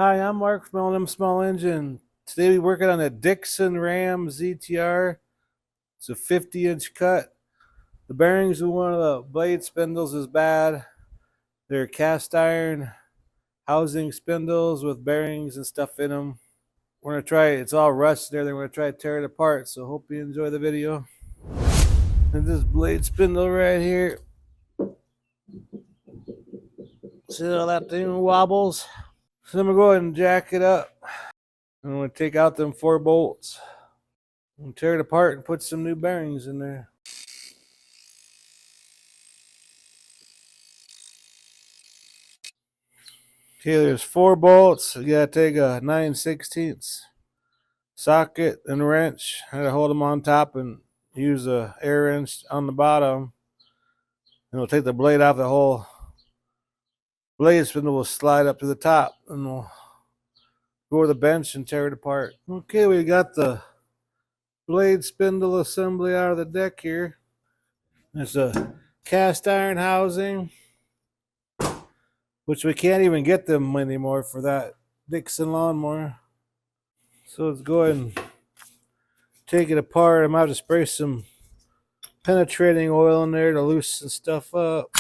Hi, I'm Mark from L&M Small Engine. Today we're working on a Dixon Ram ZTR. It's a 50-inch cut. The bearings of one of the blade spindles is bad. They're cast iron housing spindles with bearings and stuff in them. We're going to try it. It's all rusted there. We're going to try to tear it apart, so hope you enjoy the video. And this blade spindle right here. See how that thing wobbles? So I'm going to go ahead and jack it up. I'm going to take out them 4 bolts. And tear it apart and put some new bearings in there. Okay, there's 4 bolts. You gotta take a 9/16 socket and wrench. I gotta hold them on top and use a air wrench on the bottom. And we'll take the blade off. The whole blade spindle will slide up to the top, and we'll go to the bench and tear it apart. Okay, we got the blade spindle assembly out of the deck here. It's a cast iron housing, which we can't even get them anymore for that Dixon lawnmower. So let's go ahead and take it apart. I'm going to have to spray some penetrating oil in there to loosen stuff up.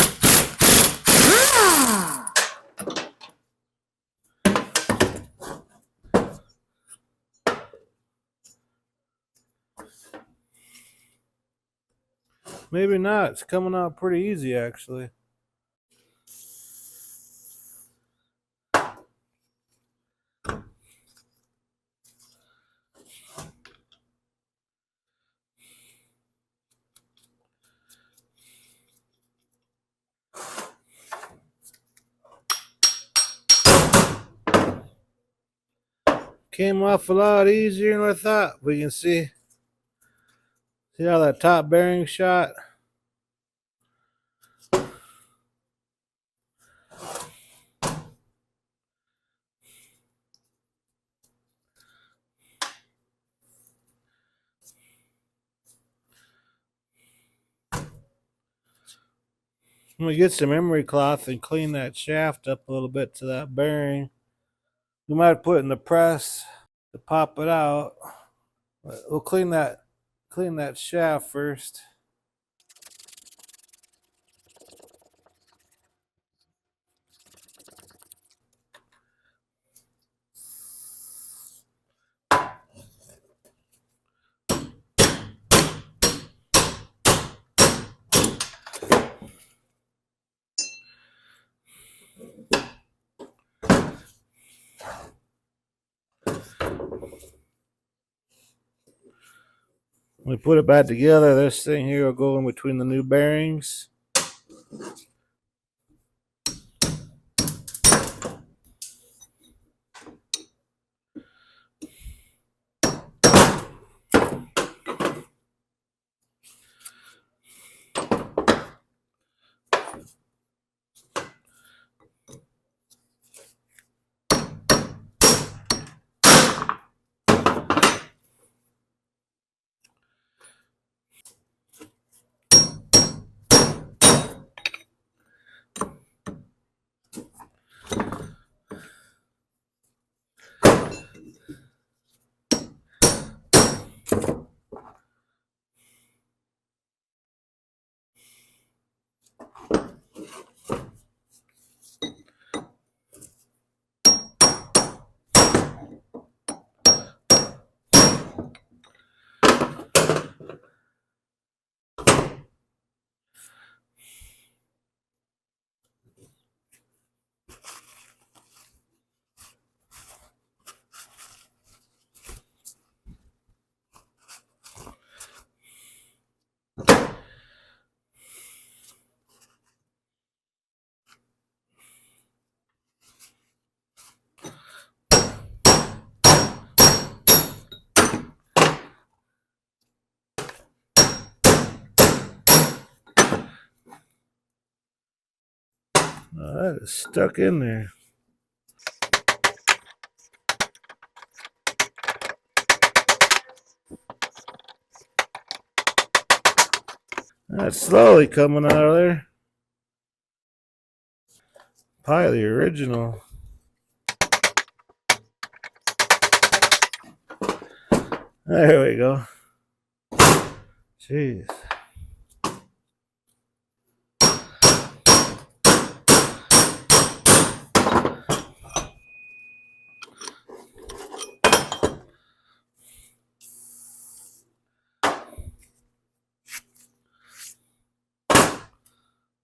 Maybe not. It's coming out pretty easy, actually. Came off a lot easier than I thought. We can see how that top bearing shot. I'm going to get some emery cloth and clean that shaft up a little bit to that bearing. We might put it in the press to pop it out. But we'll clean that shaft first. We put it back together. This thing here will go in between the new bearings. That is stuck in there. That's slowly coming out of there. Probably the original. There we go. Jeez.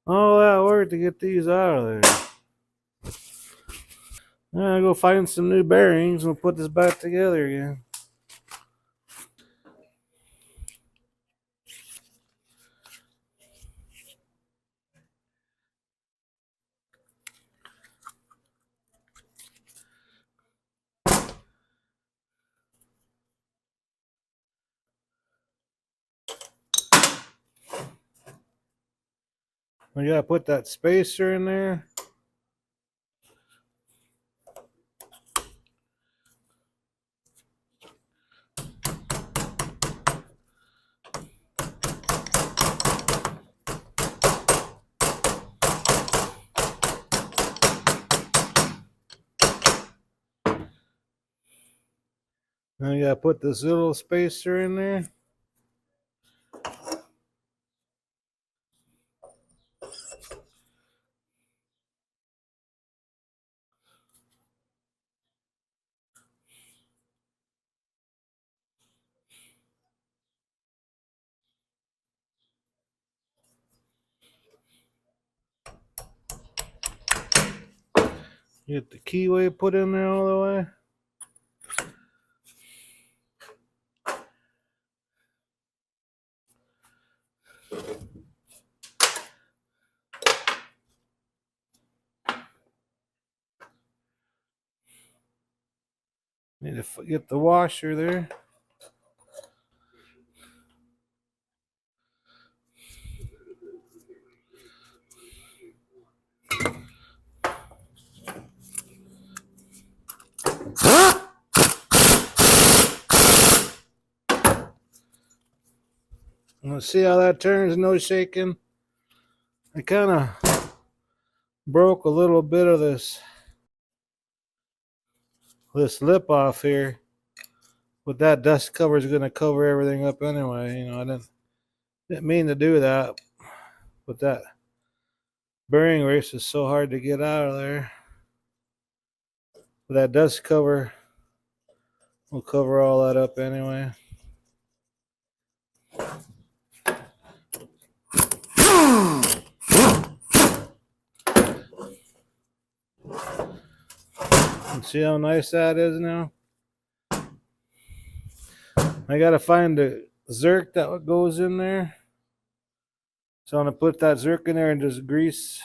All that work to get these out of there. I'll go find some new bearings and we'll put this back together again. We gotta put that spacer in there. Now you gotta put this little spacer in there. Get the keyway put in there all the way. Need to get the washer there. Let's see how that turns. No shaking. I kind of broke a little bit of this lip off here, but that dust cover is going to cover everything up anyway. You know, I didn't mean to do that, but that bearing race is so hard to get out of there. But that dust cover will cover all that up anyway. And see how nice that is now? I gotta find the zerk that goes in there. So I'm gonna put that zerk in there and just grease.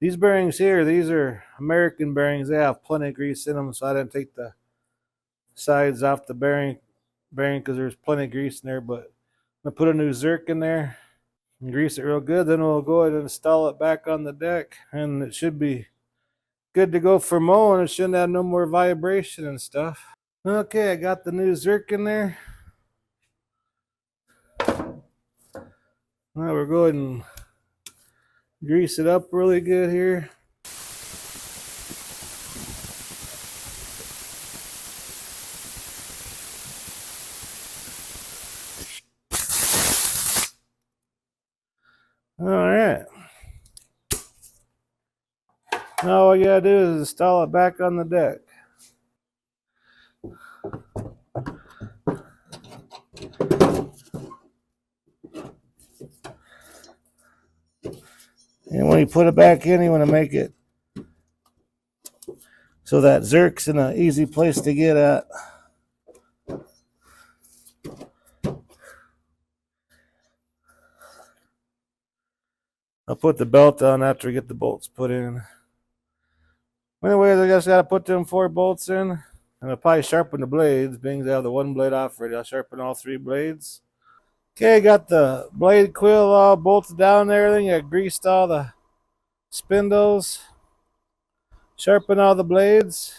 These bearings here, these are American bearings. They have plenty of grease in them, so I didn't take the sides off the bearing because there's plenty of grease in there. But I'm gonna put a new zerk in there and grease it real good. Then we'll go ahead and install it back on the deck, and it should be good to go for mowing. It shouldn't have no more vibration and stuff. Okay, I got the new zerk in there. Now we're going and grease it up really good here. All right. Now all you gotta do is install it back on the deck. And when you put it back in, you want to make it so that zerk's in an easy place to get at. I'll put the belt on after we get the bolts put in. Anyways, I guess I gotta put them 4 bolts in. And I'll probably sharpen the blades, being I have the one blade off already. I'll sharpen all 3 blades. Okay, got the blade quill all bolted down and everything. I greased all the spindles. Sharpen all the blades.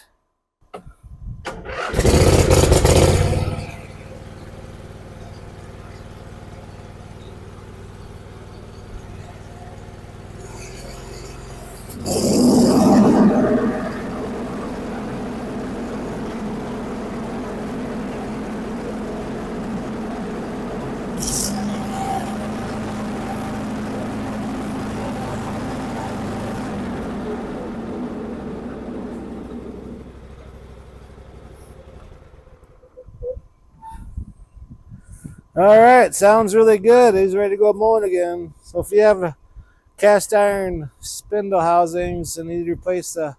All right, sounds really good. He's ready to go mowing again. So if you have cast iron spindle housings and need to replace the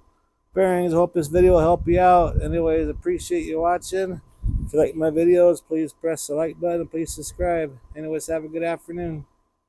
bearings, I hope this video will help you out. Anyways, appreciate you watching. If you like my videos, please press the like button. Please subscribe. Anyways, have a good afternoon.